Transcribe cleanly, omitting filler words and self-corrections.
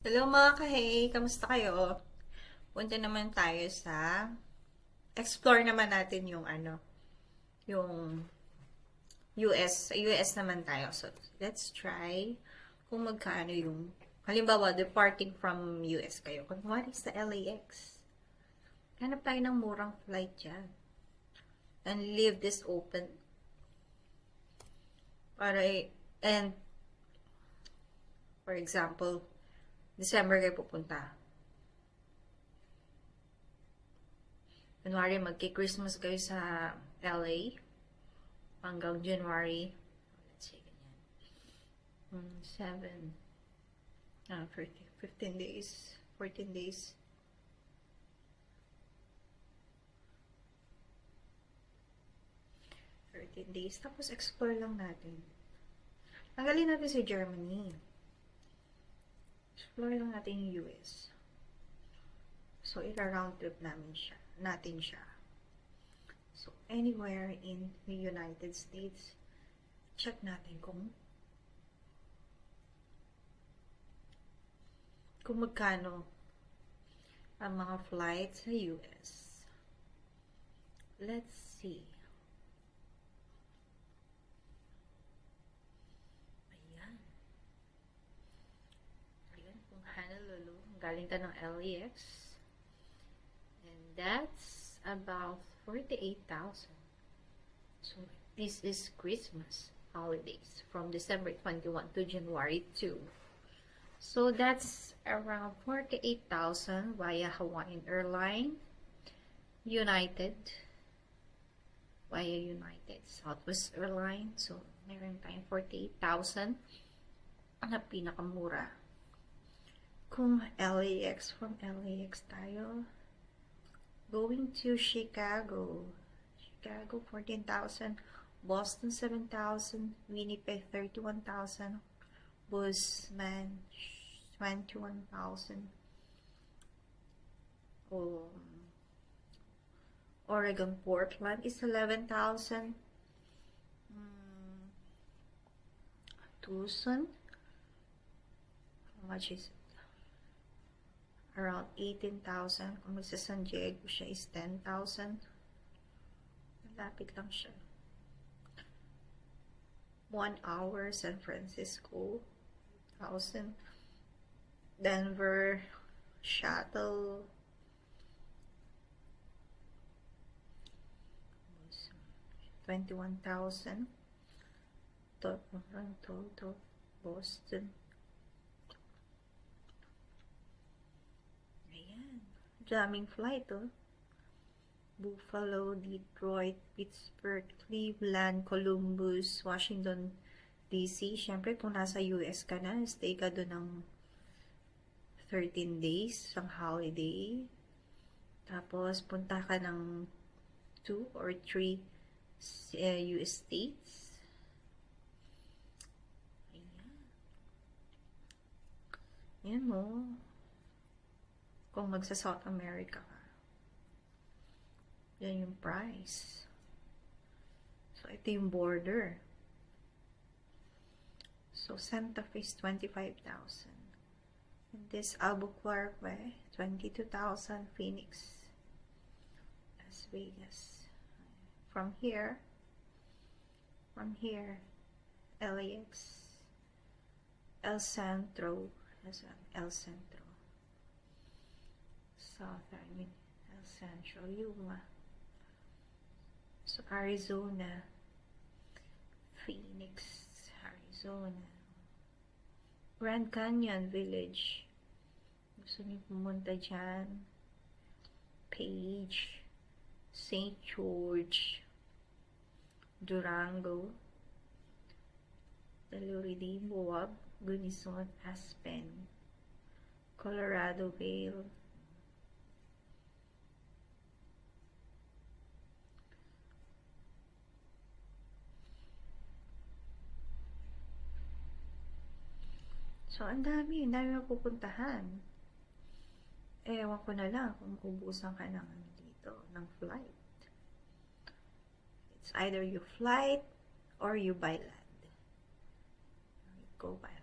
Hello mga ka-hey! Kamusta kayo? Punta naman tayo sa explore naman natin yung yung US. Sa US naman tayo. So, let's try kung magkano yung halimbawa, departing from US kayo. Kunwari sa LAX. Hanap tayo ng murang flight dyan. And leave this open. And for example, December kayo pupunta. Kunwari, magki-Christmas kayo sa LA hanggang January. Let's say, ganyan. 15 days, 14 days. Days. Tapos, explore lang natin. Tanggalin natin si Germany. Explore lang natin yung US. So, ira-round trip natin siya. So, anywhere in the United States, check natin kung magkano ang mga flights sa US. Let's see. Ayan. Kung Honolulu. Galing ka ng LAX. And that's about 48,000. So, this is Christmas holidays from December 21 to January 2. So, that's around 48,000 via Hawaiian Airlines, United, Southwest Airlines. So, meron tayong 48,000 na pinakamura. Kung LAX, from LAX tayo, going to Chicago, 14,000, Boston, 7,000, Winnipeg, 31,000, Bozeman, 21,000, Oregon, Portland is 11,000, Tucson, how much is it? Around 18,000. Kung sa San Diego siya is 10,000. Malapit lang siya. 1 hour, San Francisco, 1,000. Denver, shuttle, 21,000. Toronto, Boston. Daming flight, oh. Buffalo, Detroit, Pittsburgh, Cleveland, Columbus, Washington, D.C. Siyempre, kung nasa US ka na, stay ka doon ng 13 days, ang holiday. Tapos, punta ka ng 2 or 3 US states. Ayan mo. Kung magsa South America ka. Yan yung price. So, ito yung border. So, Santa Fe is 25,000. And this Albuquerque, 22,000. Phoenix, Las Vegas. From here, LAX, El Centro, Southern, El Centro, Yuma. So, Arizona, Phoenix, Arizona, Grand Canyon Village. Gusto niyo pumunta dyan? Page, St. George, Durango, Delray, Moab, Gunnison, Aspen, Colorado Vale, so, ang dami mapupuntahan. Ewan ko na lang kung ubusan ka ng flight. It's either you flight or you by land. Go by